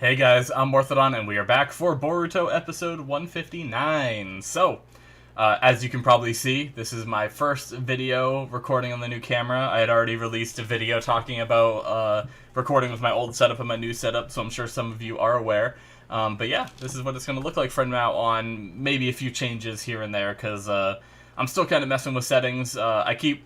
Hey guys, I'm Morthadon, and we are back for Boruto episode 159. So, as you can probably see, this is my first video recording on the new camera. I had already released a video talking about recording with my old setup and my new setup, so I'm sure some of you are aware. But yeah, this is what it's going to look like from now on. Maybe a few changes here and there, because I'm still kind of messing with settings. I keep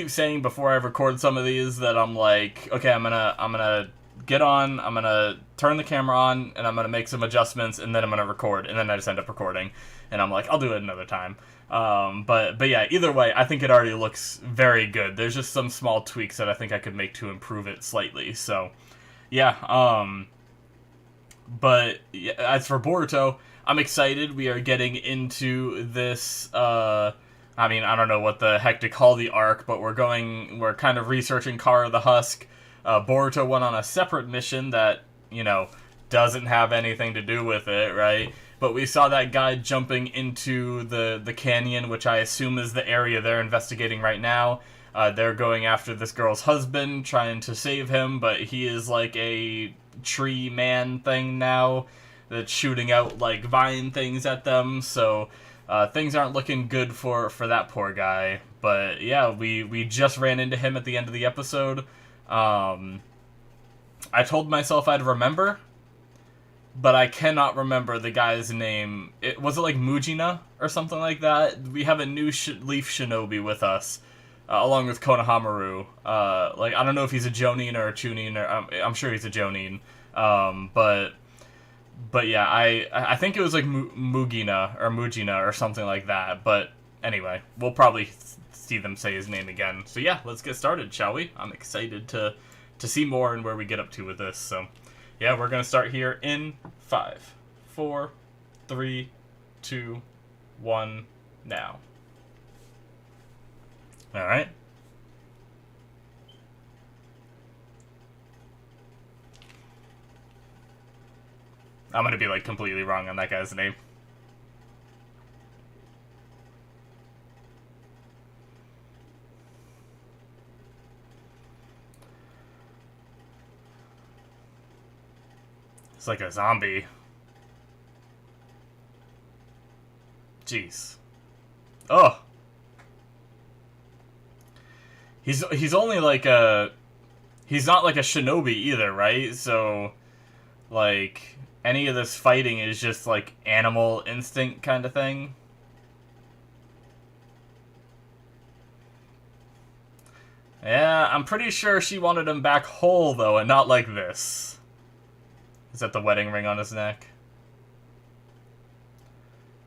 saying before I record some of these that I'm like, okay, I'm gonna get on, I'm gonna turn the camera on, and I'm gonna make some adjustments, and then I'm gonna record, and then I just end up recording, and I'm like, I'll do it another time. But yeah, either way, I think it already looks very good. There's just some small tweaks that I think I could make to improve it slightly. So yeah, but yeah, as for Boruto, I'm excited. We are getting into this. I mean, I don't know what the heck to call the arc, but we're kind of researching Kara the Husk. Boruto went on a separate mission that, you know, doesn't have anything to do with it, right? But we saw that guy jumping into the canyon, which I assume is the area they're investigating right now. They're going after this girl's husband, trying to save him, but he is like a tree man thing now that's shooting out, like, vine things at them, so things aren't looking good for that poor guy. But yeah, we just ran into him at the end of the episode. I told myself I'd remember, but I cannot remember the guy's name. Was it like Mujina or something like that? We have a new Leaf Shinobi with us, along with Konohamaru. Like, I don't know if he's a Jonin or a Chunin, or I'm sure he's a Jonin. But yeah, I think it was like Mujina or something like that. But anyway, we'll probably see them say his name again. So yeah, let's get started, shall we? I'm excited to see more and where we get up to with this. So yeah, we're gonna start here in 5, 4, 3, 2, 1, now. Alright. I'm gonna be like completely wrong on that guy's name. It's like a zombie. Jeez. Oh. He's only like a... He's not like a shinobi either, right? So, like, any of this fighting is just like animal instinct kind of thing. Yeah, I'm pretty sure she wanted him back whole, though, and not like this. Is that the wedding ring on his neck?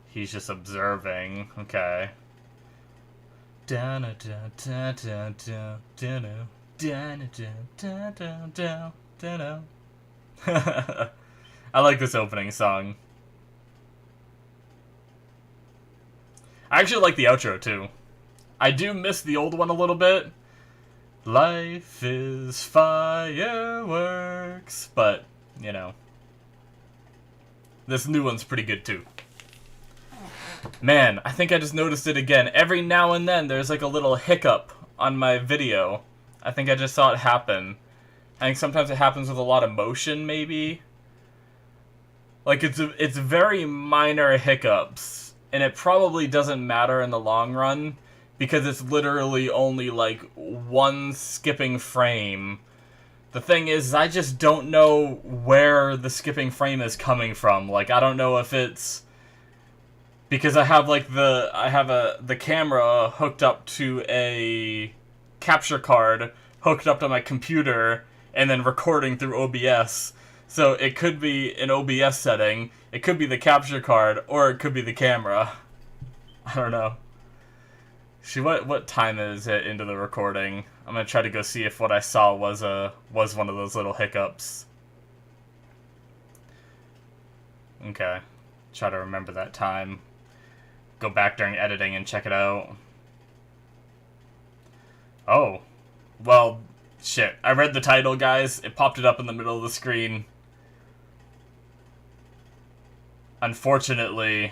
He's just observing. Okay. I like this opening song. I actually like the outro, too. I do miss the old one a little bit. Life is fireworks. But, you know, this new one's pretty good too. Man, I think I just noticed it again. Every now and then there's like a little hiccup on my video. I think I just saw it happen. I think sometimes it happens with a lot of motion, maybe. Like, it's very minor hiccups, and it probably doesn't matter in the long run, because it's literally only like one skipping frame. The thing is, I just don't know where the skipping frame is coming from. Like, I don't know if it's because I have like the camera hooked up to a capture card hooked up to my computer and then recording through OBS. So it could be an OBS setting, it could be the capture card, or it could be the camera. I don't know. What time is it into the recording? I'm gonna try to go see if what I saw was one of those little hiccups. Okay. Try to remember that time. Go back during editing and check it out. Oh. Well, shit. I read the title, guys. It popped it up in the middle of the screen. Unfortunately,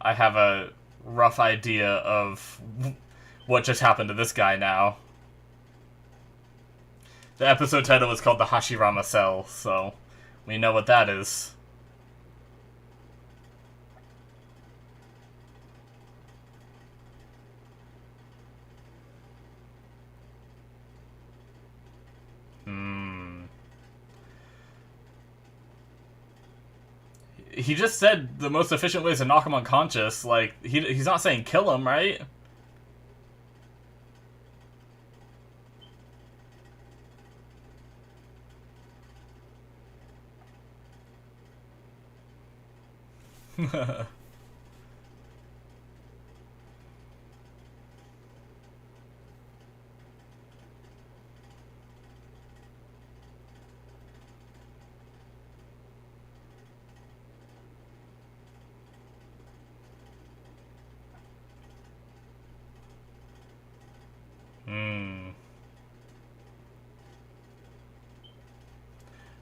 I have a rough idea of what just happened to this guy now. The episode title is called the Hashirama Cell, so We know what that is. He just said the most efficient way is to knock him unconscious. Like, he's not saying kill him, right?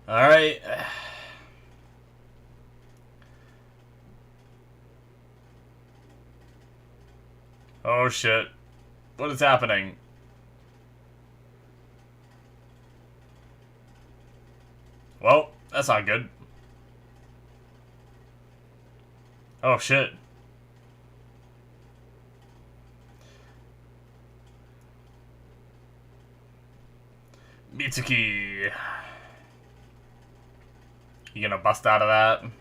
Alright. Oh shit. What is happening? Well, that's not good. Oh shit. Mitsuki. You gonna bust out of that?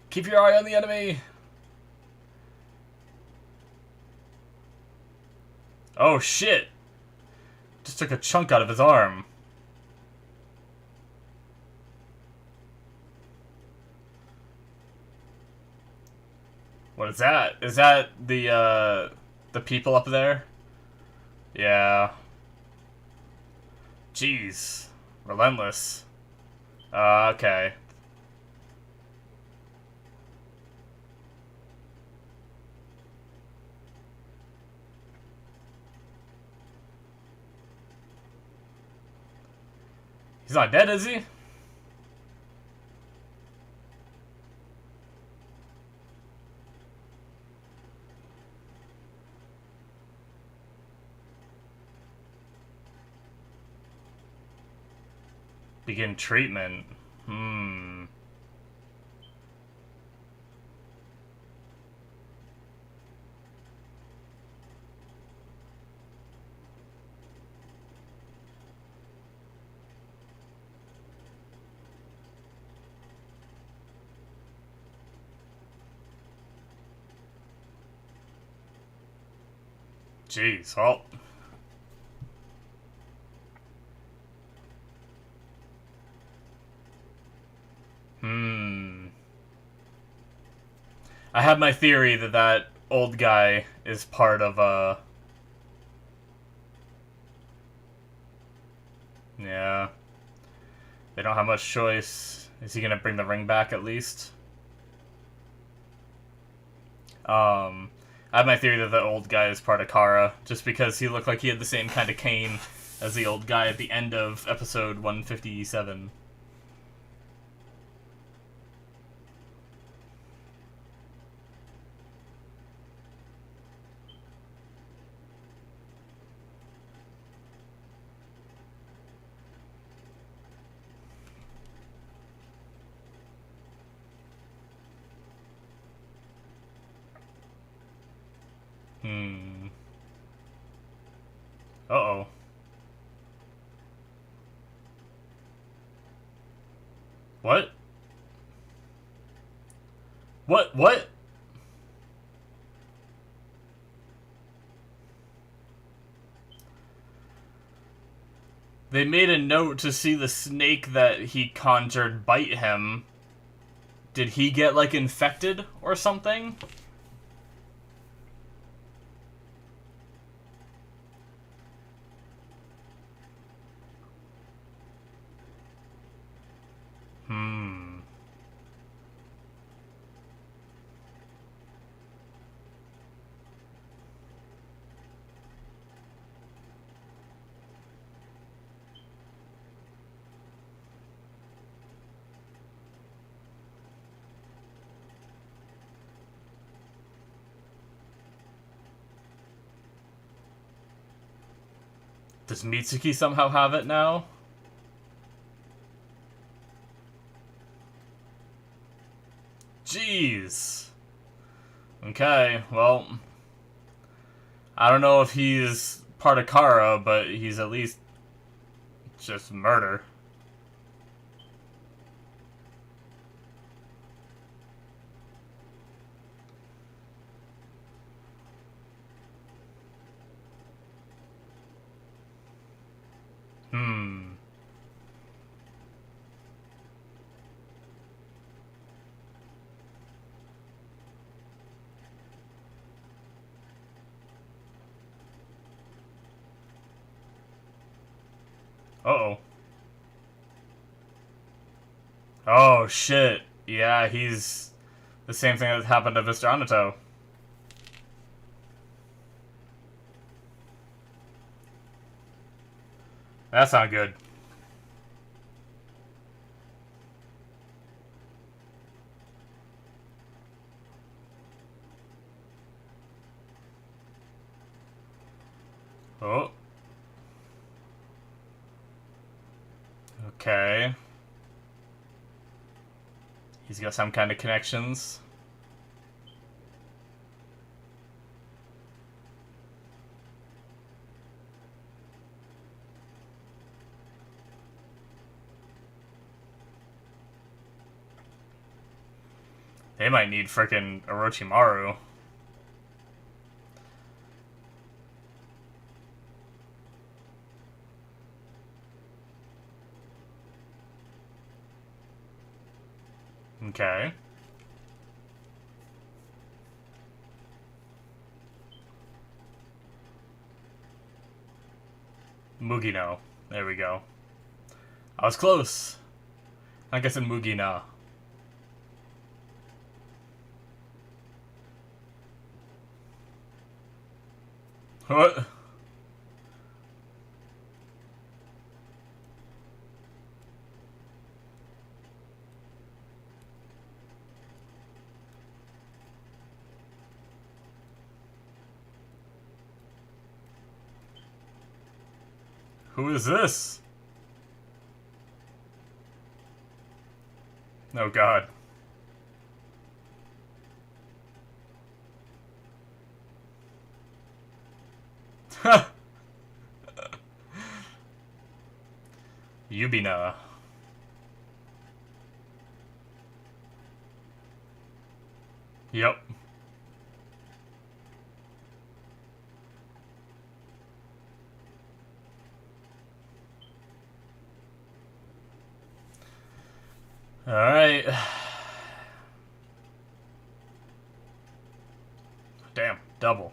Keep your eye on the enemy! Oh shit! Just took a chunk out of his arm. What is that? Is that the people up there? Yeah. Jeez. Relentless. Okay. He's not dead, is he? Begin treatment. Jeez, well. I have my theory that that old guy is part of, yeah. They don't have much choice. Is he gonna bring the ring back at least? I have my theory that the old guy is part of Kara, just because he looked like he had the same kind of cane as the old guy at the end of episode 157. Uh-oh. What? What? They made a note to see the snake that he conjured bite him. Did he get, like, infected or something? Does Mitsuki somehow have it now? Jeez. Okay, well, I don't know if he's part of Kara, but he's at least just murder. Hmm. Uh-oh. Oh, shit. Yeah, he's the same thing that happened to Mr. Anato. That's not good. Oh. Okay. He's got some kind of connections. They might need frickin' Orochimaru. Okay. Mugino. There we go. I was close. I guess in Mugina. What? Who is this? Oh god. Yubina. Yep. Alright. Damn, double.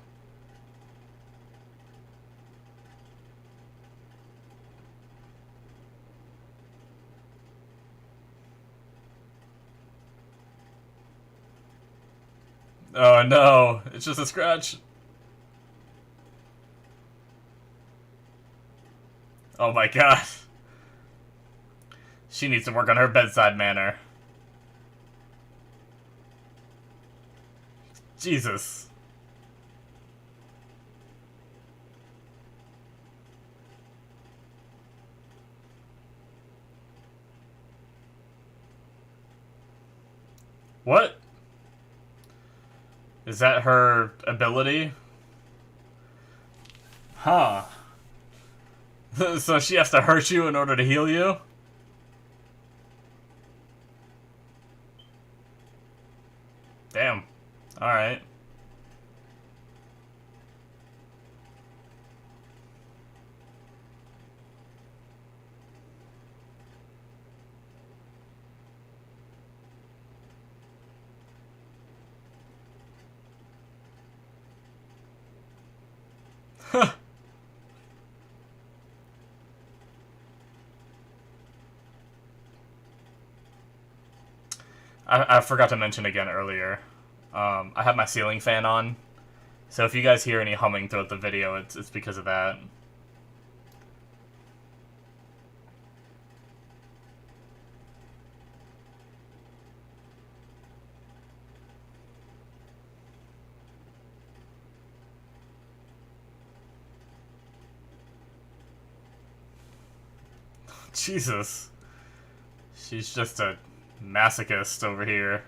Oh no, it's just a scratch. Oh my god. She needs to work on her bedside manner. Jesus. What? Is that her ability? Huh. So she has to hurt you in order to heal you? Damn. Alright. I forgot to mention again earlier. I have my ceiling fan on, so if you guys hear any humming throughout the video, it's because of that. Jesus. She's just a masochist over here.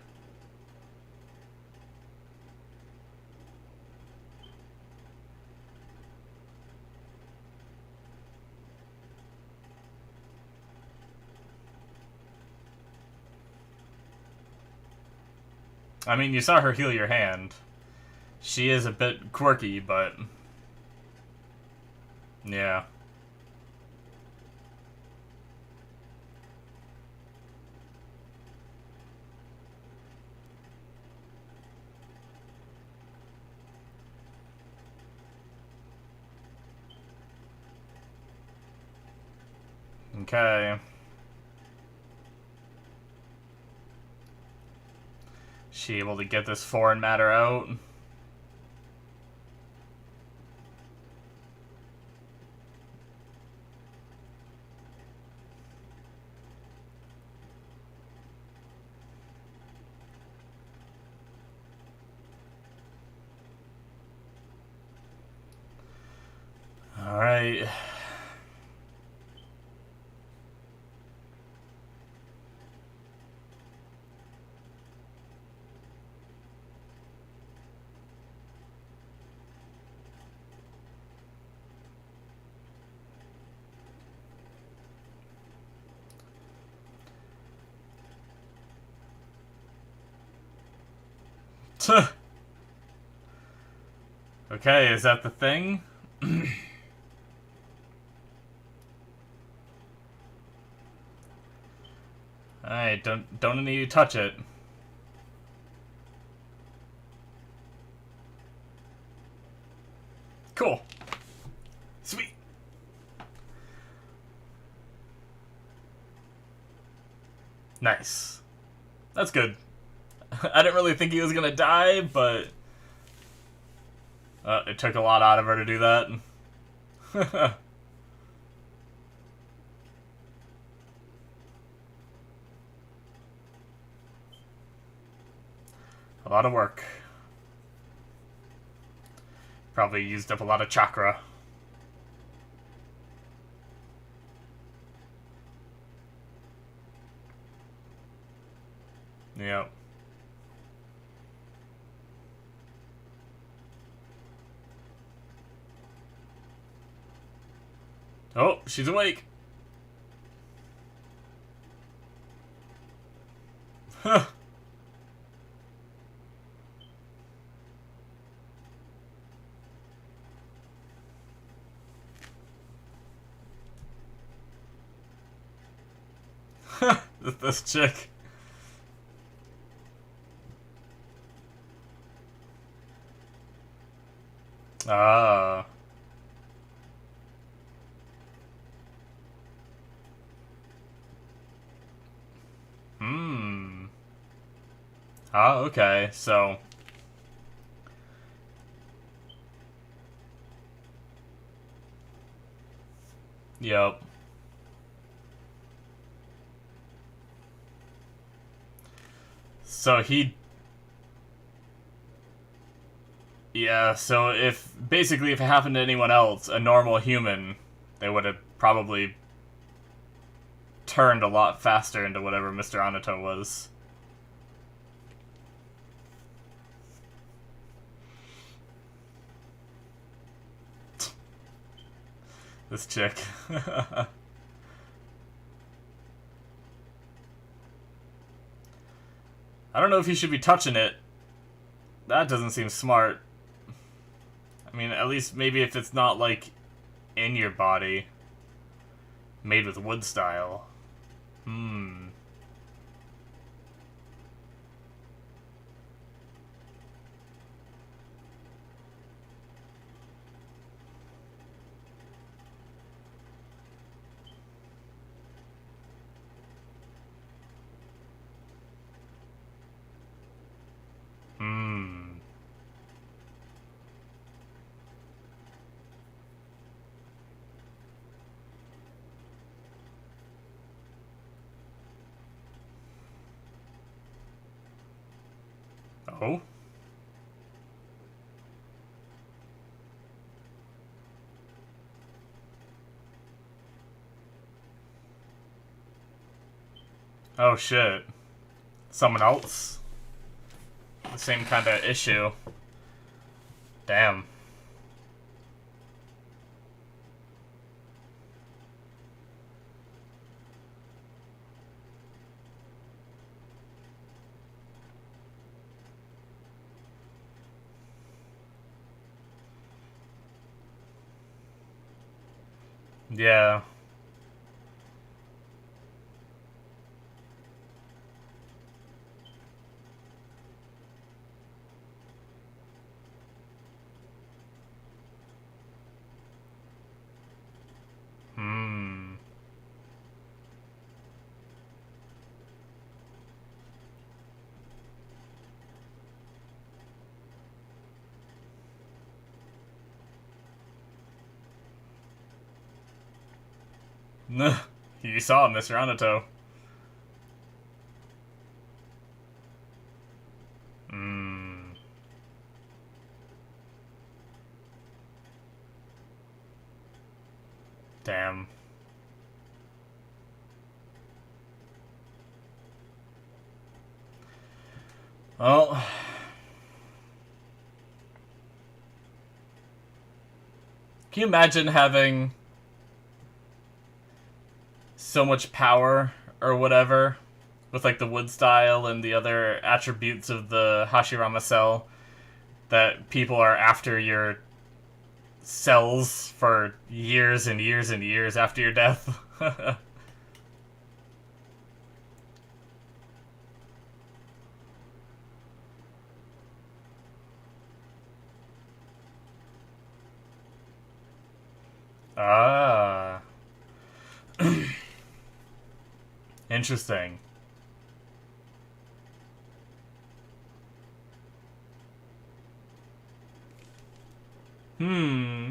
I mean, you saw her heal your hand. She is a bit quirky, but... yeah. Okay. She able to get this foreign matter out? Alright. Okay, is that the thing? Alright, don't need to touch it. Cool. Sweet. Nice. That's good. I didn't really think he was gonna die, but... it took a lot out of her to do that. A lot of work. Probably used up a lot of chakra. Yep. Oh, she's awake. Huh. This chick. Ah. Hmm. Ah, okay, so... yep. So he... yeah, so if... basically, if it happened to anyone else, a normal human, they would have probably turned a lot faster into whatever Mr. Anato was. This chick. I don't know if you should be touching it. That doesn't seem smart. I mean, at least maybe if it's not, like, in your body. Made with wood style. Hmm. Hmm. Oh? Oh shit. Someone else? The same kind of issue. Damn. Yeah. Hmm. You saw Mr. Anato. Hmm. Damn. Well, can you imagine having so much power or whatever with like the wood style and the other attributes of the Hashirama Cell that people are after your cells for years and years and years after your death? Ah. Interesting. Hmm.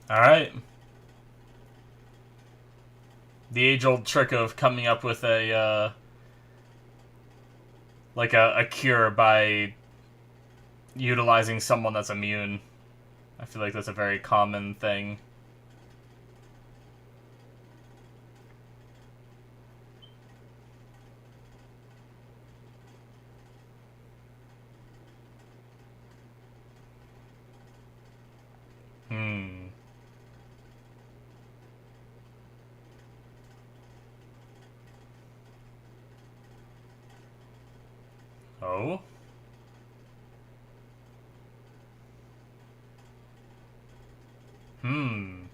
Alright. The age-old trick of coming up with a, like a cure by utilizing someone that's immune. I feel like that's a very common thing. Hmm. Oh? Hmm.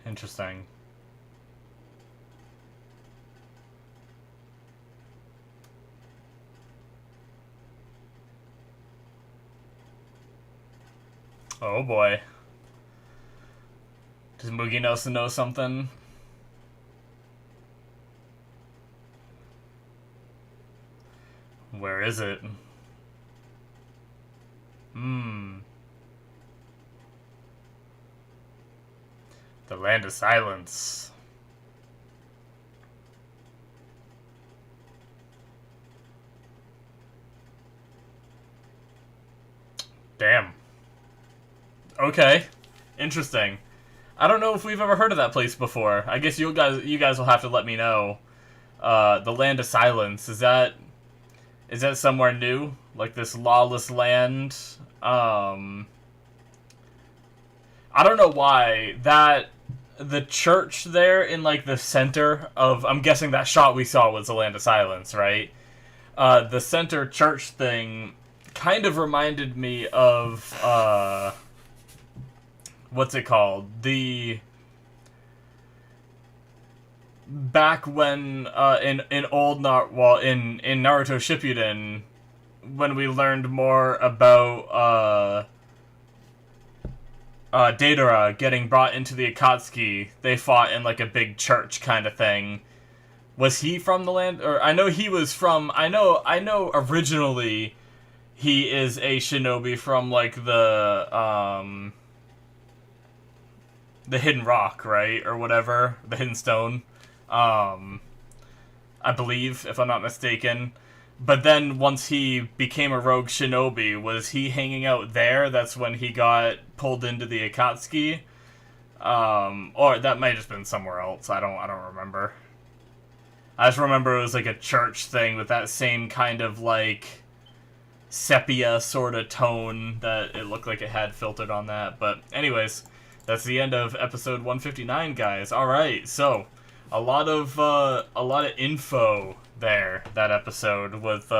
Interesting. Oh boy. Does Mugi Nelson know something? Where is it? Hmm. The Land of Silence. Damn. Okay. Interesting. I don't know if we've ever heard of that place before. I guess you guys will have to let me know. The Land of Silence, is that somewhere new? Like this lawless land? I don't know why the church there in like the center of, I'm guessing that shot we saw was the Land of Silence, right? The center church thing kind of reminded me of what's it called? The back when in old in Naruto Shippuden, when we learned more about Deidara getting brought into the Akatsuki, they fought in like a big church kind of thing. Was he from the land? Or I know he was from. I know. Originally, he is a shinobi from like the the hidden rock, right? Or whatever. The hidden stone. I believe, if I'm not mistaken. But then once he became a rogue shinobi, was he hanging out there? That's when he got pulled into the Akatsuki. Or that might have just been somewhere else. I don't remember. I just remember it was like a church thing with that same kind of like sepia sort of tone that it looked like it had filtered on that. But anyways, that's the end of episode 159, guys. All right, so a lot of info there that episode with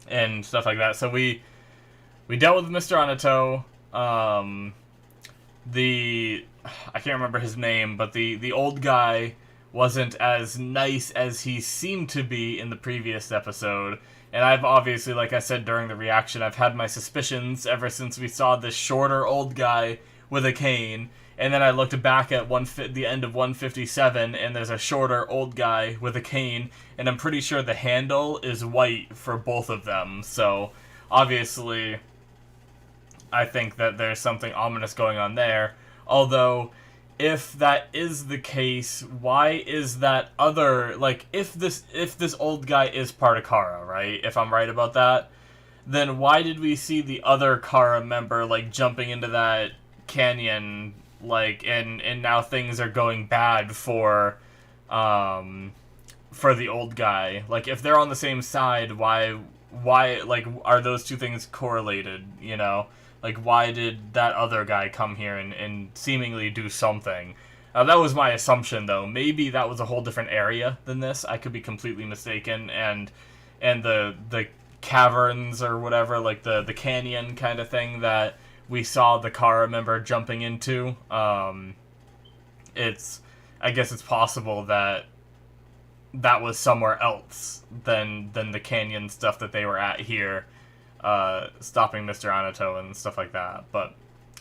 and stuff like that. So we dealt with Mr. Anato. I can't remember his name, but the old guy wasn't as nice as he seemed to be in the previous episode. And I've obviously, like I said during the reaction, I've had my suspicions ever since we saw this shorter old guy with a cane. And then I looked back at the end of 157, and there's a shorter old guy with a cane. And I'm pretty sure the handle is white for both of them. So, obviously, I think that there's something ominous going on there. Although, if that is the case, why is that other, like, if this old guy is part of Kara, right? If I'm right about that, then why did we see the other Kara member, like, jumping into that canyon, like, and now things are going bad for the old guy? Like, if they're on the same side, why, like, are those two things correlated, you know? Like, why did that other guy come here and seemingly do something? That was my assumption, though. Maybe that was a whole different area than this. I could be completely mistaken. And the caverns or whatever, like the canyon kind of thing that we saw the Kara member jumping into. I guess it's possible that that was somewhere else than the canyon stuff that they were at here. Stopping Mr. Anato and stuff like that. But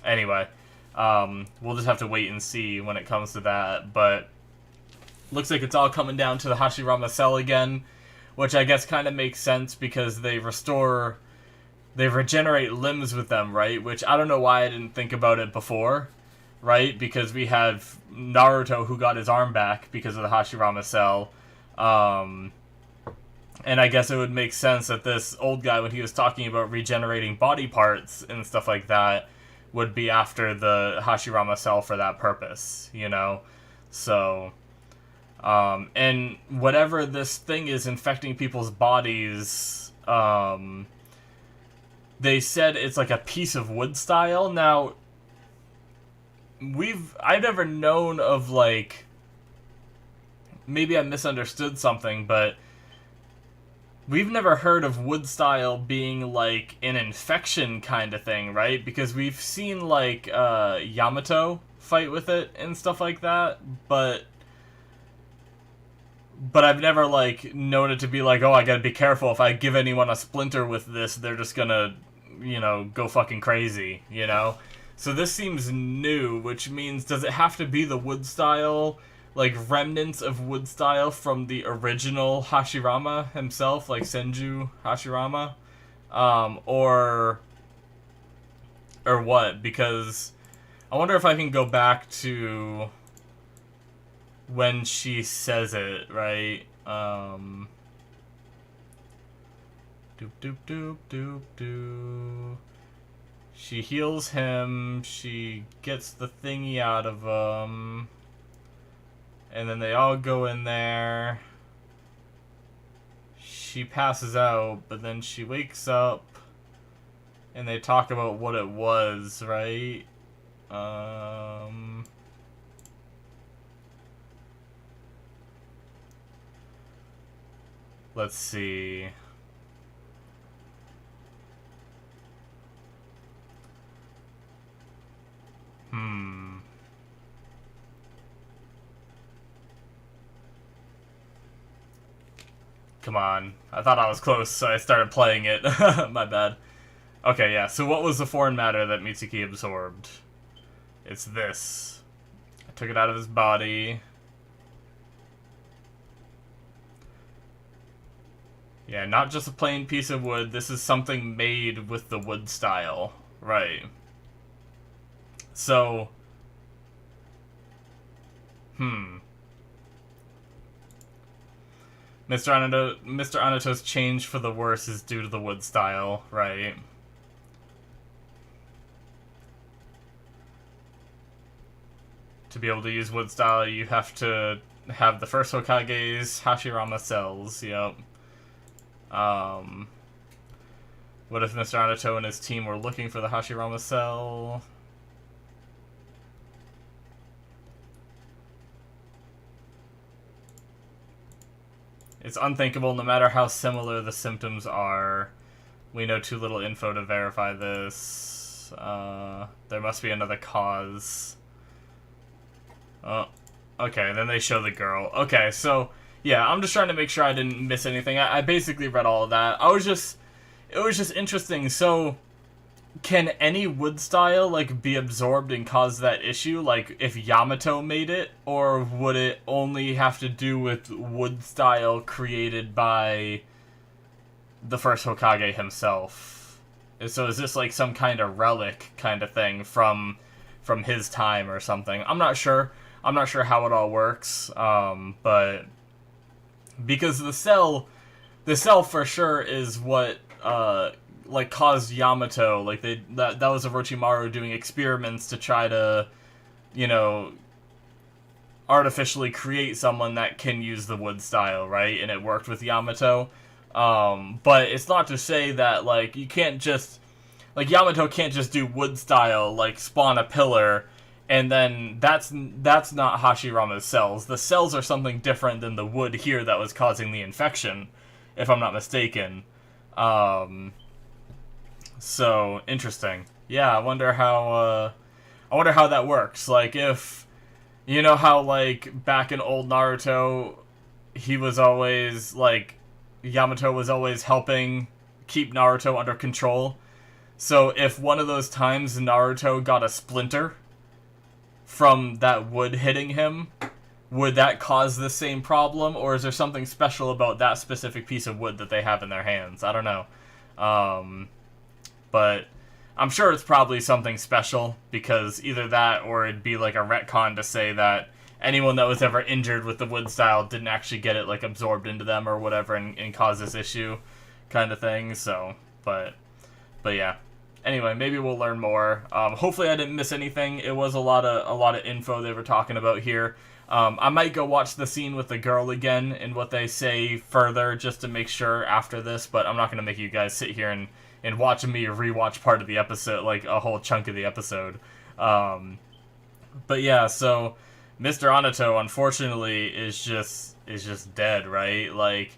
anyway, we'll just have to wait and see when it comes to that. But looks like it's all coming down to the Hashirama Cell again, which I guess kind of makes sense because they regenerate limbs with them, right? Which I don't know why I didn't think about it before, right? Because we have Naruto who got his arm back because of the Hashirama Cell. And I guess it would make sense that this old guy, when he was talking about regenerating body parts and stuff like that, would be after the Hashirama Cell for that purpose, you know? So, and whatever this thing is infecting people's bodies, they said it's like a piece of wood style. Now, I've never known of, like, maybe I misunderstood something, but we've never heard of wood style being, like, an infection kind of thing, right? Because we've seen, like, Yamato fight with it and stuff like that, but I've never, like, known it to be like, oh, I gotta be careful. If I give anyone a splinter with this, they're just gonna, you know, go fucking crazy, you know? So this seems new, which means, does it have to be the wood style, like, remnants of wood style from the original Hashirama himself, like Senju Hashirama? Or what? Because I wonder if I can go back to when she says it, right? Doop doop doop doop doop. She heals him, she gets the thingy out of him, and then they all go in there. She passes out, but then she wakes up, and they talk about what it was, right? Let's see. Come on. I thought I was close, so I started playing it. My bad. Okay, yeah, so what was the foreign matter that Mitsuki absorbed? It's this. I took it out of his body. Yeah, not just a plain piece of wood. This is something made with the wood style. Right. So, Mr. Anato's change for the worse is due to the wood style, right? To be able to use wood style, you have to have the first Hokage's Hashirama cells, yep. What if Mr. Anato and his team were looking for the Hashirama cell? It's unthinkable, no matter how similar the symptoms are. We know too little info to verify this. There must be another cause. Oh, okay, then they show the girl. Okay, so, yeah, I'm just trying to make sure I didn't miss anything. I basically read all of that. It was just interesting. So, can any wood style, like, be absorbed and cause that issue? Like, if Yamato made it? Or would it only have to do with wood style created by the first Hokage himself? So is this, like, some kind of relic kind of thing from his time or something? I'm not sure. I'm not sure how it all works, but because the cell for sure is what, like, caused Yamato, like, that was Orochimaru doing experiments to try to, you know, artificially create someone that can use the wood style, right? And it worked with Yamato, but it's not to say that, like, you can't just, like, Yamato can't just do wood style, like, spawn a pillar, and then that's not Hashirama's cells. The cells are something different than the wood here that was causing the infection, if I'm not mistaken. So, interesting. Yeah, I wonder how that works. Like, if, you know how, like, back in old Naruto, he was always, like, Yamato was always helping keep Naruto under control. So, if one of those times Naruto got a splinter from that wood hitting him, would that cause the same problem, or is there something special about that specific piece of wood that they have in their hands? I don't know. But I'm sure it's probably something special, because either that or it'd be like a retcon to say that anyone that was ever injured with the wood style didn't actually get it, like, absorbed into them or whatever and cause this issue kind of thing. So, but yeah. Anyway, maybe we'll learn more. Hopefully I didn't miss anything. It was a lot of info they were talking about here. I might go watch the scene with the girl again and what they say further just to make sure after this, but I'm not going to make you guys sit here and watch me rewatch part of the episode, like a whole chunk of the episode. But yeah, so Mr. Anato, unfortunately, is just dead, right? Like,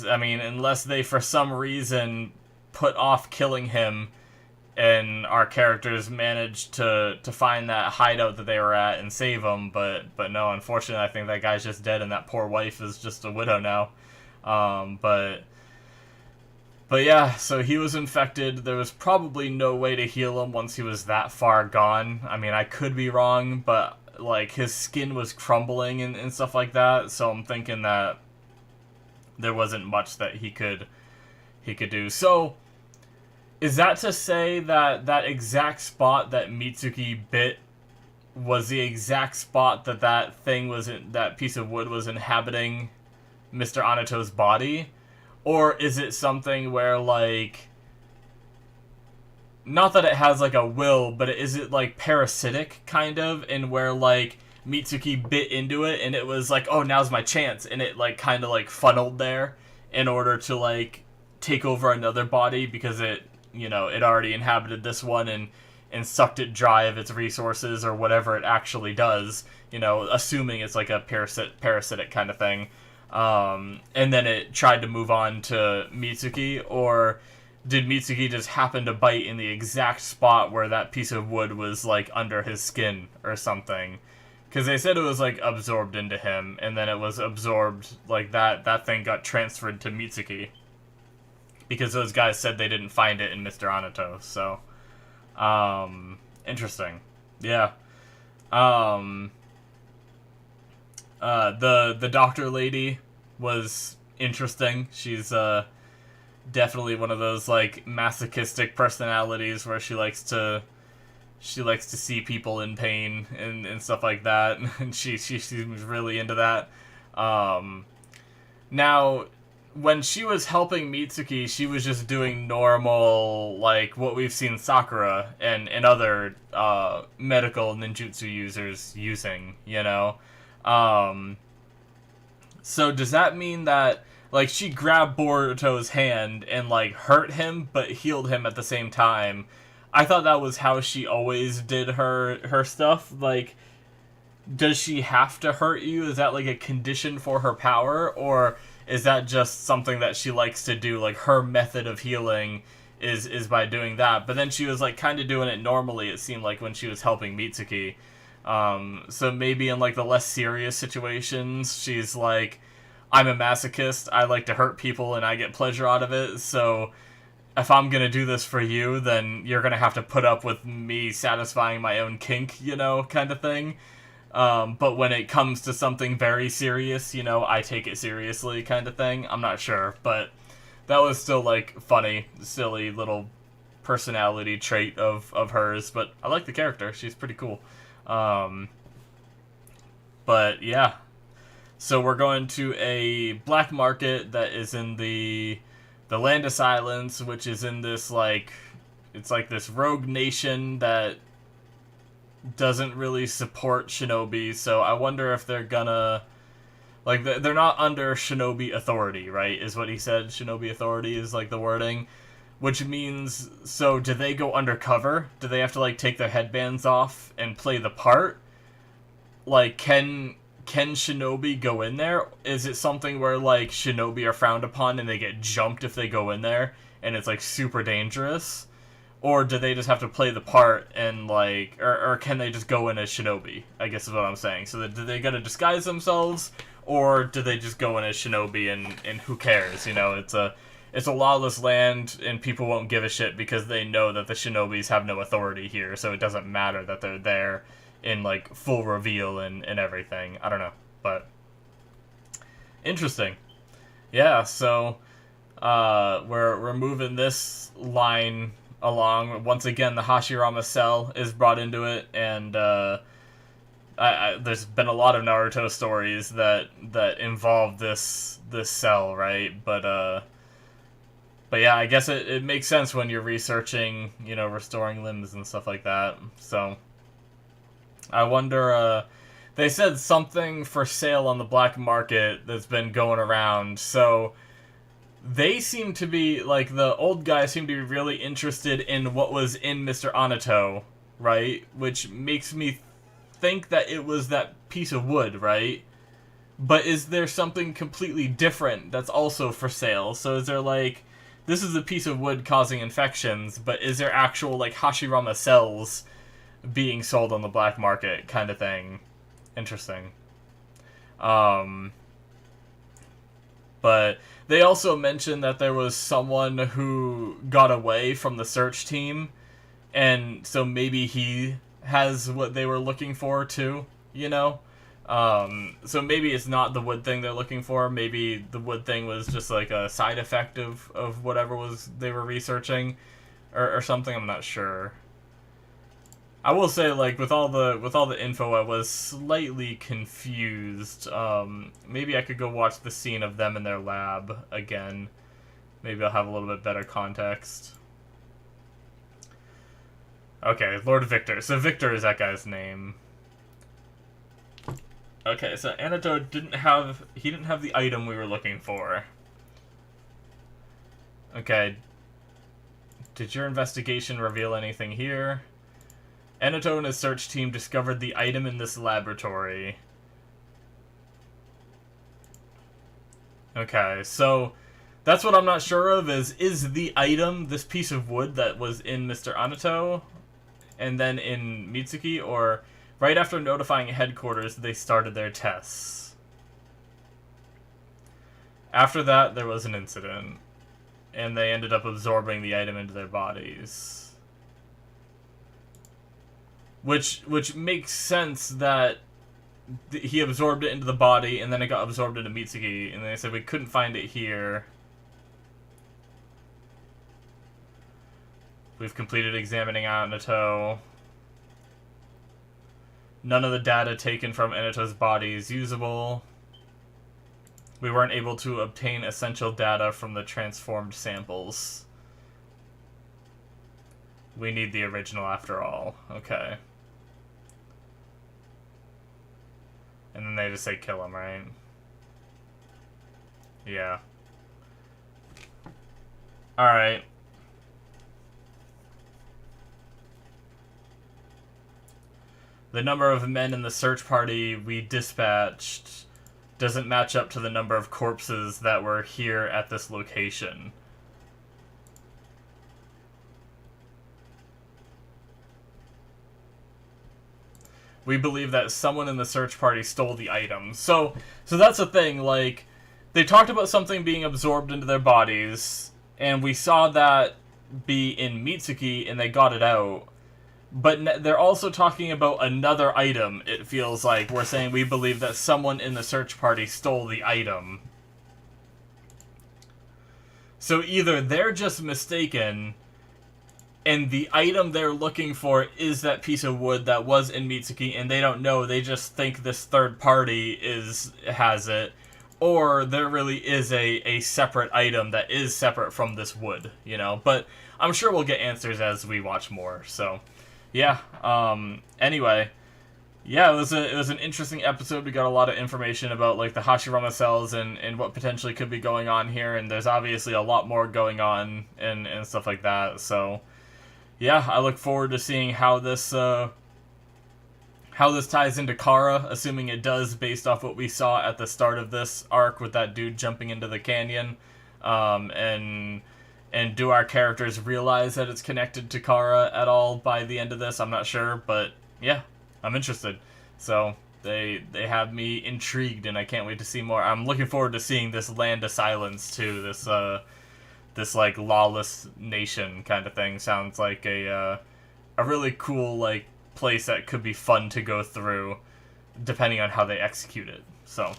I mean, unless they for some reason put off killing him, and our characters managed to find that hideout that they were at and save him, but no, unfortunately, I think that guy's just dead, and that poor wife is just a widow now. But yeah, so he was infected. There was probably no way to heal him once he was that far gone. I mean, I could be wrong, but, like, his skin was crumbling and stuff like that, so I'm thinking that there wasn't much that he could do. So, is that to say that that exact spot that Mitsuki bit was the exact spot that thing was that piece of wood was inhabiting Mr. Anato's body? Or is it something where, like, not that it has, like, a will, but is it, like, parasitic, kind of, and where, like, Mitsuki bit into it, and it was like, oh, now's my chance, and it, like, kind of, like, funneled there in order to, like, take over another body, because it, you know, it already inhabited this one and sucked it dry of its resources, or whatever it actually does, you know, assuming it's like a parasitic kind of thing. And then it tried to move on to Mitsuki, or did Mitsuki just happen to bite in the exact spot where that piece of wood was, like, under his skin or something? Because they said it was, like, absorbed into him, and then it was absorbed, like, that thing got transferred to Mitsuki. Because those guys said they didn't find it in Mr. Anato, so, interesting. Yeah. The doctor lady was interesting. She's, definitely one of those, like, masochistic personalities where she likes to she likes to see people in pain and stuff like that, and she seems really into that. Now, when she was helping Mitsuki, she was just doing normal, like, what we've seen Sakura and other medical ninjutsu users using, you know? So does that mean that, like, she grabbed Boruto's hand and, like, hurt him, but healed him at the same time? I thought that was how she always did her stuff. Like, does she have to hurt you? Is that, like, a condition for her power? Or is that just something that she likes to do? Like, her method of healing is by doing that. But then she was, like, kind of doing it normally, it seemed like, when she was helping Mitsuki. So maybe in, like, the less serious situations, she's like, I'm a masochist, I like to hurt people, and I get pleasure out of it, so if I'm gonna do this for you, then you're gonna have to put up with me satisfying my own kink, you know, kind of thing. But when it comes to something very serious, you know, I take it seriously, kind of thing. I'm not sure, but that was still, like, funny, silly little personality trait of hers, but I like the character. She's pretty cool. But, yeah. So we're going to a black market that is in the Land of Silence, which is in this, like, it's like this rogue nation that doesn't really support shinobi, so I wonder if they're gonna, like, they're not under shinobi authority, right, is what he said. Shinobi authority is, like, the wording, which means, so do they go undercover? Do they have to, like, take their headbands off and play the part? Like, can shinobi go in there? Is it something where, like, shinobi are frowned upon and they get jumped if they go in there and it's, like, super dangerous? Or do they just have to play the part and, like, or can they just go in as shinobi, I guess is what I'm saying. So do they gotta disguise themselves, or do they just go in as shinobi and who cares, you know? It's a lawless land and people won't give a shit because they know that the shinobis have no authority here, so it doesn't matter that they're there in, like, full reveal and everything. I don't know, but interesting. Yeah, so we're moving this line along. Once again, the Hashirama Cell is brought into it, and there's been a lot of Naruto stories that involve this cell, right? But yeah, I guess it makes sense when you're researching, you know, restoring limbs and stuff like that. So I wonder, they said something for sale on the black market that's been going around, so they seem to be, like, the old guys seem to be really interested in what was in Mr. Anato, right? Which makes me think that it was that piece of wood, right? But is there something completely different that's also for sale? So is there, like, this is a piece of wood causing infections, but is there actual, like, Hashirama cells being sold on the black market kind of thing? Interesting. But they also mentioned that there was someone who got away from the search team, and so maybe he has what they were looking for too, you know? So maybe it's not the wood thing they're looking for. Maybe the wood thing was just like a side effect of whatever was they were researching, or something. I'm not sure. I will say, like, with all the info, I was slightly confused. Maybe I could go watch the scene of them in their lab again. Maybe I'll have a little bit better context. Okay, Lord Victor. So Victor is that guy's name. Okay, so Anato didn't have the item we were looking for. Okay. Did your investigation reveal anything here? Anato and his search team discovered the item in this laboratory. Okay, so that's what I'm not sure of, is the item this piece of wood that was in Mr. Anato and then in Mitsuki, or right after notifying headquarters, they started their tests. After that, there was an incident, and they ended up absorbing the item into their bodies. Which makes sense that he absorbed it into the body, and then it got absorbed into Mitsuki, and they said we couldn't find it here. We've completed examining Anato. None of the data taken from Inato's body is usable. We weren't able to obtain essential data from the transformed samples. We need the original after all. Okay. And then they just say kill him, right? Yeah. Alright. The number of men in the search party we dispatched doesn't match up to the number of corpses that were here at this location. We believe that someone in the search party stole the item. So that's the thing, like, they talked about something being absorbed into their bodies, and we saw that be in Mitsuki, and they got it out. But they're also talking about another item, it feels like. We're saying we believe that someone in the search party stole the item. So either they're just mistaken, and the item they're looking for is that piece of wood that was in Mitsuki, and they don't know, they just think this third party has it. Or there really is a separate item that is separate from this wood, you know? But I'm sure we'll get answers as we watch more, so... Yeah, anyway, yeah, it was an interesting episode. We got a lot of information about, like, the Hashirama cells and what potentially could be going on here, and there's obviously a lot more going on and stuff like that, so, yeah, I look forward to seeing how this ties into Kara, assuming it does, based off what we saw at the start of this arc with that dude jumping into the canyon, and do our characters realize that it's connected to Kara at all by the end of this? I'm not sure, but yeah, I'm interested. So they have me intrigued, and I can't wait to see more. I'm looking forward to seeing this Land of Silence too. This like lawless nation kind of thing sounds like a really cool like place that could be fun to go through, depending on how they execute it. So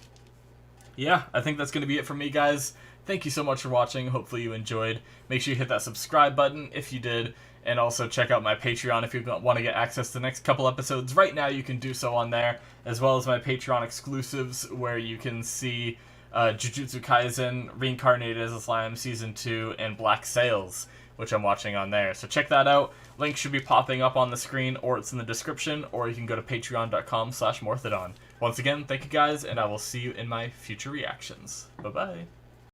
yeah, I think that's gonna be it for me, guys. Thank you so much for watching. Hopefully you enjoyed. Make sure you hit that subscribe button if you did, and also check out my Patreon if you want to get access to the next couple episodes. Right now you can do so on there, as well as my Patreon exclusives, where you can see Jujutsu Kaisen, Reincarnated as a Slime Season 2, and Black Sails, which I'm watching on there. So check that out. Link should be popping up on the screen, or it's in the description, or you can go to patreon.com/Morthadon. Once again, thank you guys, and I will see you in my future reactions. Bye-bye.